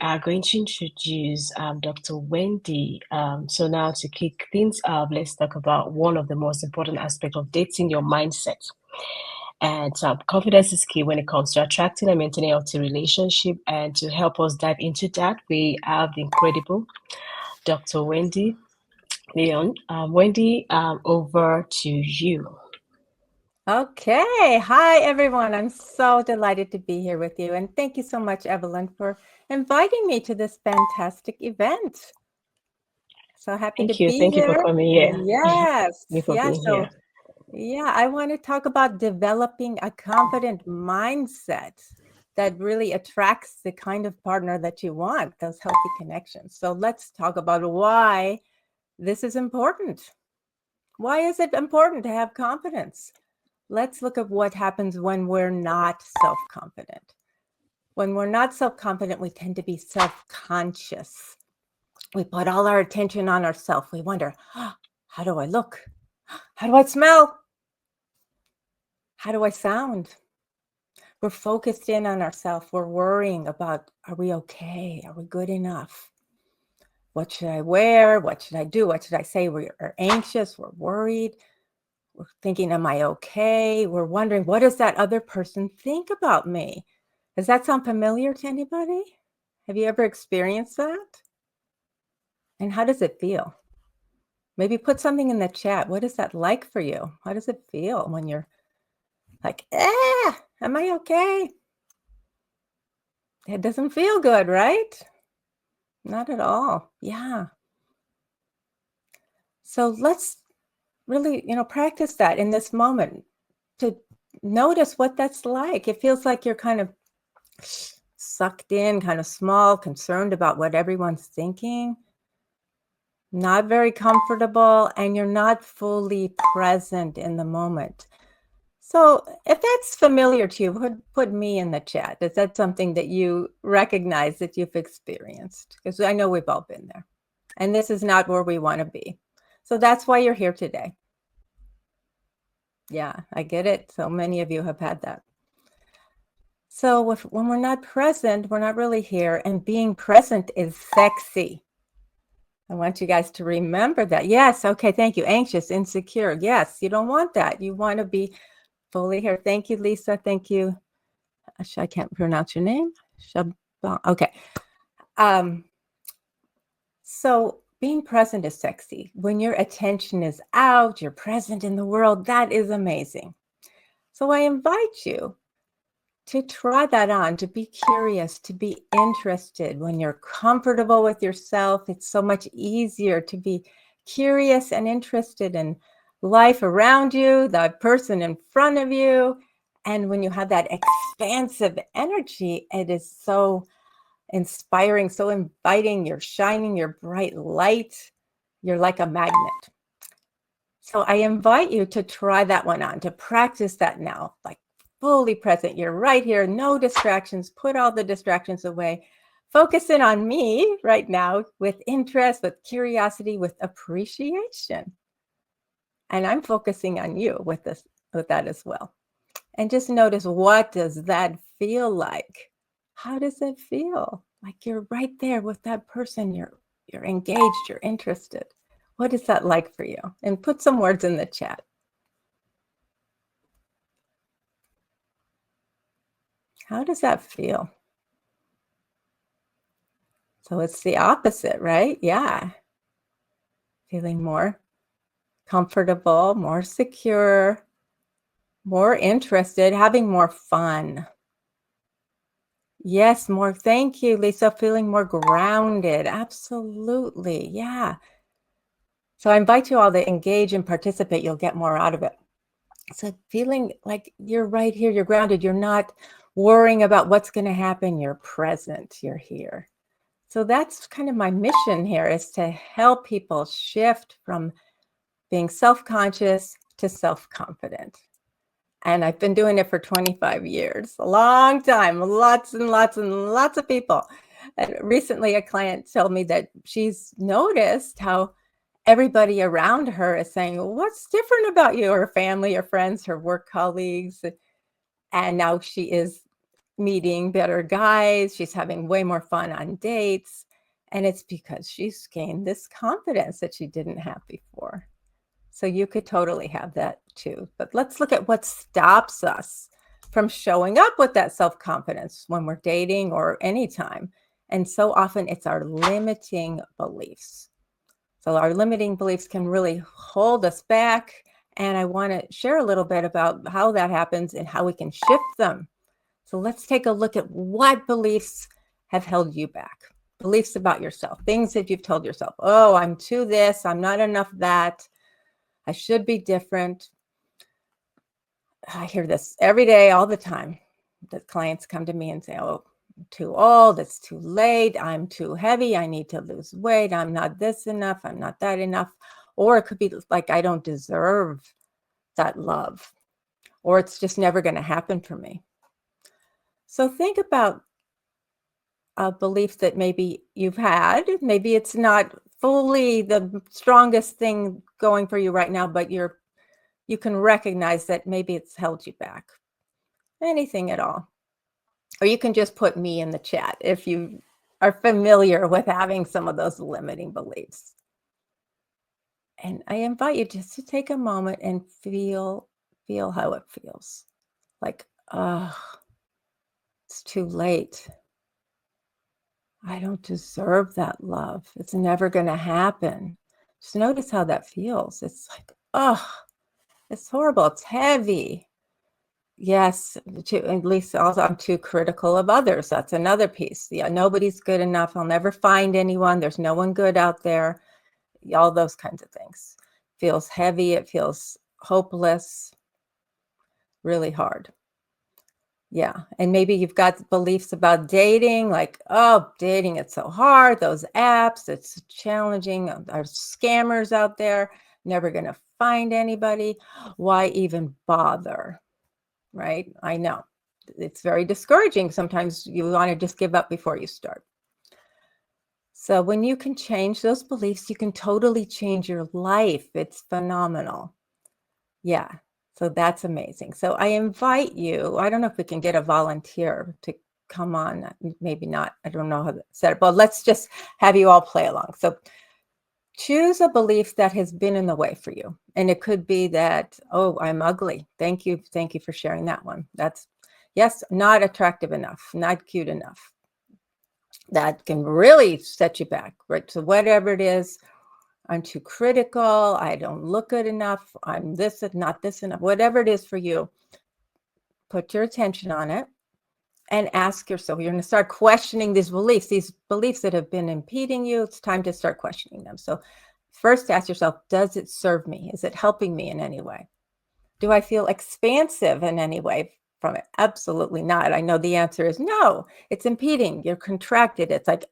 are going to introduce Dr. Wendy. So now to kick things off, let's talk about one of the most important aspects of dating, your mindset. And confidence is key when it comes to attracting and maintaining a healthy relationship. And to help us dive into that, we have the incredible Dr. Wendy Lyon. Wendy, over to you. Okay. Hi, everyone. I'm so delighted to be here with you. And thank you so much, Evelyn, for inviting me to this fantastic event. So happy to Thank you. be Thank you for here. coming here. Yes. Thank you for Yeah. being So, here. yeah, I want to talk about developing a confident mindset that really attracts the kind of partner that you want, those healthy connections. So, let's talk about why this is important. Why is it important to have confidence? Let's look at what happens when we're not self-confident. When we're not self-confident, we tend to be self-conscious. We put all our attention on ourselves. We wonder, oh, how do I look? How do I smell? How do I sound? We're focused in on ourselves. We're worrying about, are we okay? Are we good enough? What should I wear? What should I do? What should I say? We're anxious. We're worried. We're thinking, am I okay? We're wondering, what does that other person think about me? Does that sound familiar to anybody? Have you ever experienced that? And how does it feel? Maybe put something in the chat. What is that like for you? How does it feel when you're like, am I okay? It doesn't feel good, right? Not at all. Yeah. So let's really, practice that in this moment to notice what that's like. It feels like you're kind of sucked in, kind of small, concerned about what everyone's thinking, not very comfortable, and you're not fully present in the moment. So if that's familiar to you, put me in the chat. Is that something that you recognize that you've experienced? Because I know we've all been there. And this is not where we want to be. So that's why you're here today. Yeah, I get it. So many of you have had that. So when we're not present, we're not really here. And being present is sexy. I want you guys to remember that. Yes. Okay. Thank you. Anxious, insecure. Yes. You don't want that. You want to be fully here. Thank you, Lisa. Thank you. I can't pronounce your name. Okay. So being present is sexy. When your attention is out, you're present in the world. That is amazing. So I invite you to try that on, to be curious, to be interested. When you're comfortable with yourself, it's so much easier to be curious and interested in life around you, the person in front of you. And when you have that expansive energy, it is so inspiring, so inviting. You're shining your bright light. You're like a magnet. So I invite you to try that one on, to practice that now, like fully present. You're right here, no distractions. Put all the distractions away. Focus in on me right now with interest, with curiosity, with appreciation. And I'm focusing on you with that as well. And just notice, what does that feel like? How does it feel? Like you're right there with that person. You're engaged, you're interested. What is that like for you? And put some words in the chat. How does that feel? So it's the opposite, right? Yeah. Feeling more comfortable, more secure, more interested, having more fun. Yes, more. Thank you, Lisa. Feeling more grounded. Absolutely. Yeah. So I invite you all to engage and participate. You'll get more out of it. So feeling like you're right here, you're grounded. You're not worrying about what's going to happen. You're present. You're here. So that's kind of my mission here, is to help people shift from being self-conscious to self-confident. And I've been doing it for 25 years, a long time, lots and lots and lots of people. And recently a client told me that she's noticed how everybody around her is saying, well, what's different about you? Her family, her friends, her work colleagues. And now she is meeting better guys. She's having way more fun on dates. And it's because she's gained this confidence that she didn't have before. So you could totally have that too. But let's look at what stops us from showing up with that self-confidence when we're dating or anytime. And so often it's our limiting beliefs. So our limiting beliefs can really hold us back. And I want to share a little bit about how that happens and how we can shift them. So let's take a look at what beliefs have held you back. Beliefs about yourself, things that you've told yourself. Oh, I'm too this, I'm not enough that, I should be different. I hear this every day, all the time. The clients come to me and say, oh, I'm too old, it's too late, I'm too heavy, I need to lose weight, I'm not this enough, I'm not that enough. Or it could be like, I don't deserve that love, or it's just never going to happen for me. So think about a belief that maybe you've had. Maybe it's not fully the strongest thing going for you right now, but you can recognize that maybe it's held you back. Anything at all. Or you can just put me in the chat if you are familiar with having some of those limiting beliefs. And I invite you just to take a moment and feel how it feels. Like, oh, it's too late. I don't deserve that love. It's never going to happen. Just notice how that feels. It's like, oh, it's horrible. It's heavy. Yes, at least also I'm too critical of others. That's another piece. Yeah, nobody's good enough. I'll never find anyone. There's no one good out there. All those kinds of things. Feels heavy. It feels hopeless. Really hard. Yeah. And maybe you've got beliefs about dating, like, oh, dating, it's so hard. Those apps, it's challenging. There's scammers out there. Never going to find anybody. Why even bother? Right? I know. It's very discouraging. Sometimes you want to just give up before you start. So when you can change those beliefs, you can totally change your life. It's phenomenal. Yeah. So that's amazing. So I invite you, I don't know if we can get a volunteer to come on, maybe not, I don't know how to set it, but let's just have you all play along. So choose a belief that has been in the way for you. And it could be that, oh, I'm ugly. Thank you for sharing that one. That's, yes, not attractive enough, not cute enough. That can really set you back, right? So whatever it is, I'm too critical, I don't look good enough, I'm this and not this enough, whatever it is for you, put your attention on it and ask yourself, you're going to start questioning these beliefs that have been impeding you. It's time to start questioning them. So first ask yourself, does it serve me? Is it helping me in any way? Do I feel expansive in any way from it? Absolutely not. I know the answer is no. It's impeding. You're contracted. It's like,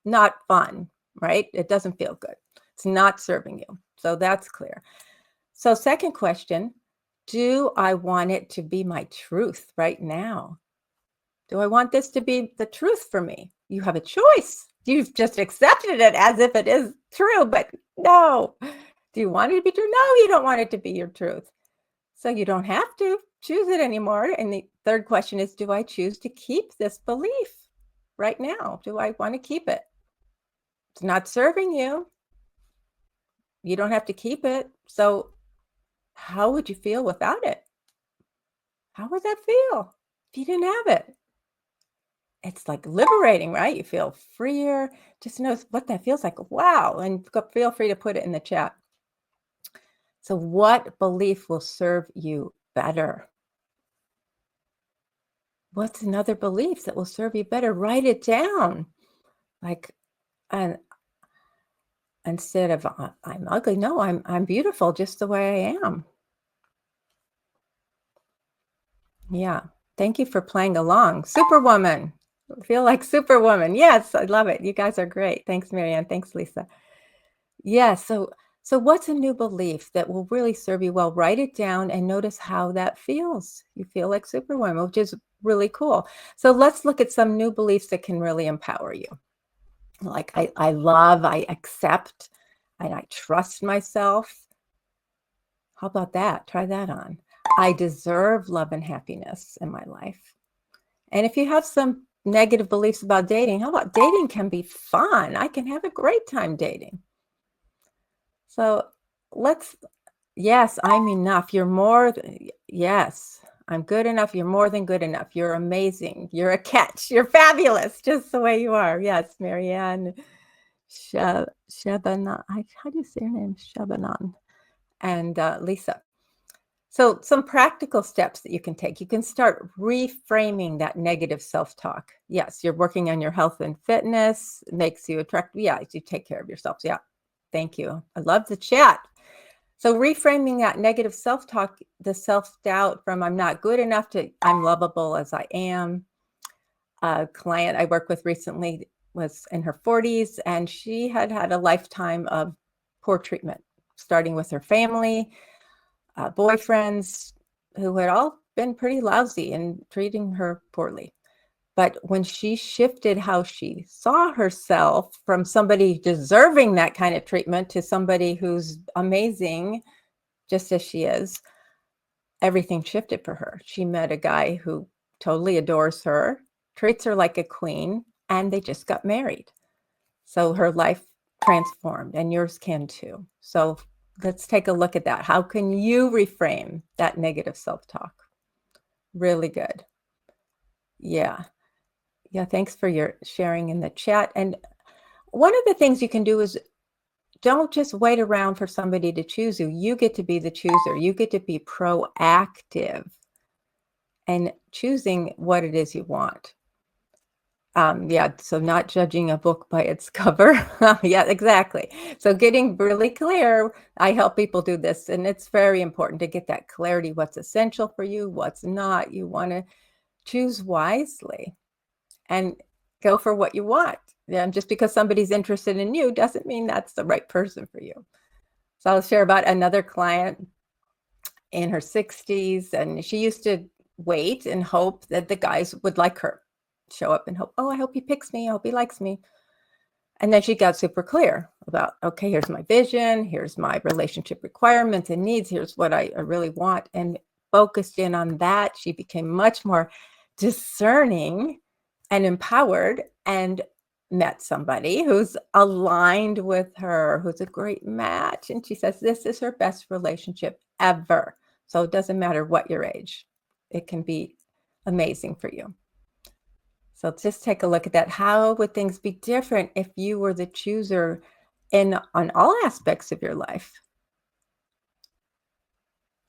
not fun, right? It doesn't feel good. It's not serving you. So that's clear. So second question, do I want it to be my truth right now? Do I want this to be the truth for me? You have a choice. You've just accepted it as if it is true, but no. Do you want it to be true? No, you don't want it to be your truth. So you don't have to choose it anymore. And the third question is, do I choose to keep this belief right now? Do I want to keep it? It's not serving you. You don't have to keep it. So how would you feel without it? How would that feel if you didn't have it? It's like liberating, right? You feel freer. Just notice what that feels like. Wow. And feel free to put it in the chat. So what belief will serve you better? What's another belief that will serve you better? Write it down. Like, and instead of I'm ugly, no, I'm beautiful just the way I am. Yeah. Thank you for playing along. Superwoman. Feel like Superwoman. Yes, I love it. You guys are great. Thanks, Marianne. Thanks, Lisa. Yeah. So what's a new belief that will really serve you well? Write it down and notice how that feels. You feel like Superwoman, which is really cool. So let's look at some new beliefs that can really empower you. Like I love, I accept, and I trust myself. How about that? Try that on. I deserve love and happiness in my life. And if you have some negative beliefs about dating, how about dating can be fun? I can have a great time dating. So yes, I'm enough. Yes, I'm good enough. You're more than good enough. You're amazing. You're a catch. You're fabulous, just the way you are. Yes, Marianne Shebanan. How do you say your name? Shebanan. And Lisa. So some practical steps that you can take. You can start reframing that negative self-talk. Yes, you're working on your health and fitness. It makes you attractive. Yeah, you take care of yourself. Yeah, thank you. I love the chat. So reframing that negative self-talk, the self-doubt from I'm not good enough to I'm lovable as I am. A client I worked with recently was in her 40s, and she had had a lifetime of poor treatment, starting with her family, boyfriends who had all been pretty lousy and treating her poorly. But when she shifted how she saw herself from somebody deserving that kind of treatment to somebody who's amazing, just as she is, everything shifted for her. She met a guy who totally adores her, treats her like a queen, and they just got married. So her life transformed, and yours can too. So let's take a look at that. How can you reframe that negative self-talk? Really good. Yeah. Yeah, thanks for your sharing in the chat. And one of the things you can do is don't just wait around for somebody to choose you. You get to be the chooser. You get to be proactive and choosing what it is you want. Yeah, so not judging a book by its cover. Yeah, exactly. So getting really clear, I help people do this, and it's very important to get that clarity, what's essential for you, what's not. You want to choose wisely and go for what you want. Yeah, just because somebody's interested in you doesn't mean that's the right person for you. So I'll share about another client in her 60s, and she used to wait and hope that the guys would like her. Show up and hope, oh, I hope he picks me. I hope he likes me. And then she got super clear about, okay, here's my vision. Here's my relationship requirements and needs. Here's what I really want. And focused in on that. She became much more discerning and empowered and met somebody who's aligned with her, who's a great match. And she says, this is her best relationship ever. So it doesn't matter what your age, it can be amazing for you. So just take a look at that. How would things be different if you were the chooser on all aspects of your life?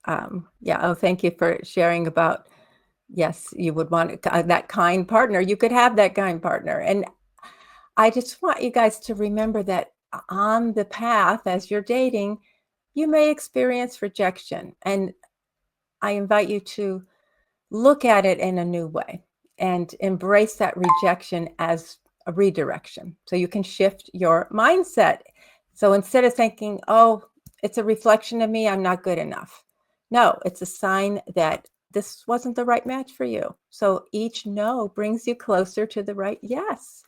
Yeah. Oh, thank you for sharing about, yes, you would want that kind partner. You could have that kind partner. And I just want you guys to remember that on the path as you're dating, you may experience rejection. And I invite you to look at it in a new way and embrace that rejection as a redirection. So you can shift your mindset. So instead of thinking, oh, it's a reflection of me, I'm not good enough. No, it's a sign that this wasn't the right match for you. So each no brings you closer to the right yes.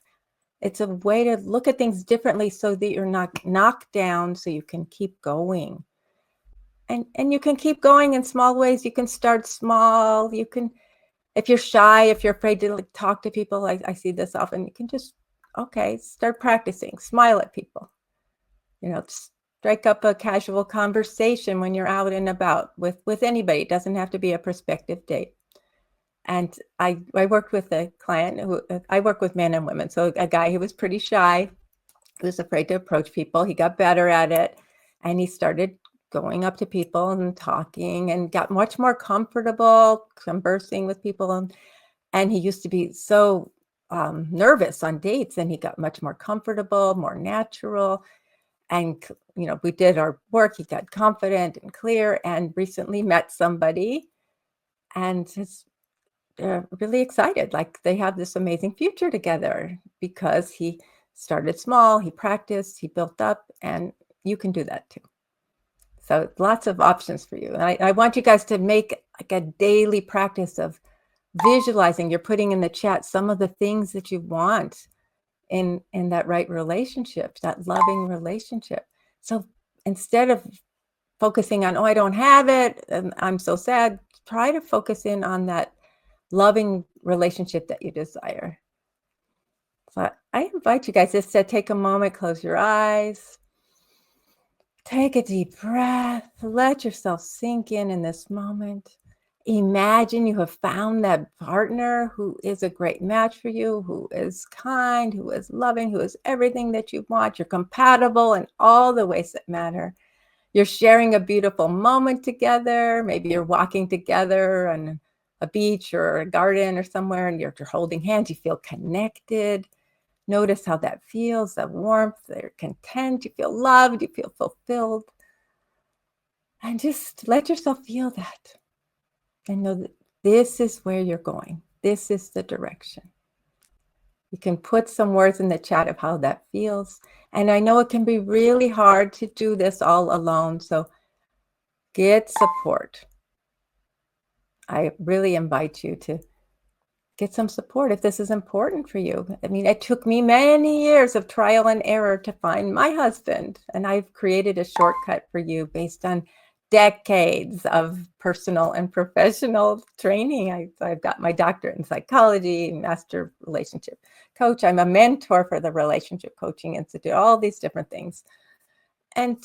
It's a way to look at things differently so that you're not knocked down, so you can keep going. And you can keep going in small ways. You can start small. You can, if you're shy, if you're afraid to like talk to people, I see this often, you can just, okay, start practicing, smile at people, strike up a casual conversation when you're out and about with anybody. It doesn't have to be a prospective date. And I worked with a client who, I work with men and women. So a guy who was pretty shy, who was afraid to approach people, he got better at it. And he started going up to people and talking and got much more comfortable conversing with people. And he used to be so nervous on dates, and he got much more comfortable, more natural. And, we did our work. He got confident and clear, and recently met somebody and is really excited. Like they have this amazing future together because he started small, he practiced, he built up, and you can do that too. So lots of options for you. And I want you guys to make like a daily practice of visualizing. You're putting in the chat some of the things that you want in that right relationship, that loving relationship. So instead of focusing on, oh, I don't have it, and I'm so sad, try to focus in on that loving relationship that you desire. So I invite you guys just to take a moment, close your eyes, take a deep breath, let yourself sink in this moment. Imagine you have found that partner who is a great match for you, who is kind, who is loving, who is everything that you want. You're compatible in all the ways that matter. You're sharing a beautiful moment together. Maybe you're walking together on a beach or a garden or somewhere, and you're holding hands. You feel connected. Notice how that feels, that warmth, they're content, you feel loved, you feel fulfilled. And just let yourself feel that. And know that this is where you're going. This is the direction. You can put some words in the chat of how that feels. And I know it can be really hard to do this all alone. So get support. I really invite you to get some support if this is important for you. I mean, it took me many years of trial and error to find my husband, and I've created a shortcut for you based on decades of personal and professional training. I've got my doctorate in psychology, master relationship coach. I'm a mentor for the Relationship Coaching Institute, all these different things. And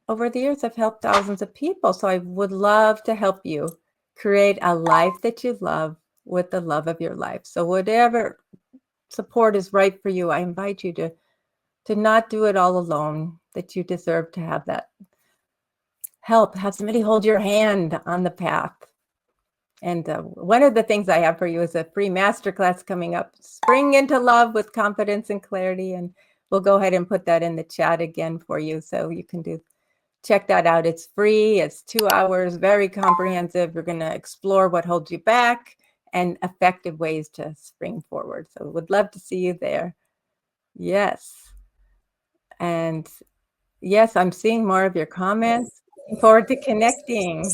over the years, I've helped thousands of people. So I would love to help you create a life that you love with the love of your life. So whatever support is right for you, I invite you to not do it all alone, that you deserve to have that help, have somebody hold your hand on the path. And one of the things I have for you is a free masterclass coming up, Spring into Love with Confidence and Clarity. And we'll go ahead and put that in the chat again for you so you can check that out. It's free. It's 2 hours, very comprehensive. We're going to explore what holds you back and effective ways to spring forward. So would love to see you there. Yes. And yes, I'm seeing more of your comments. Looking forward to connecting.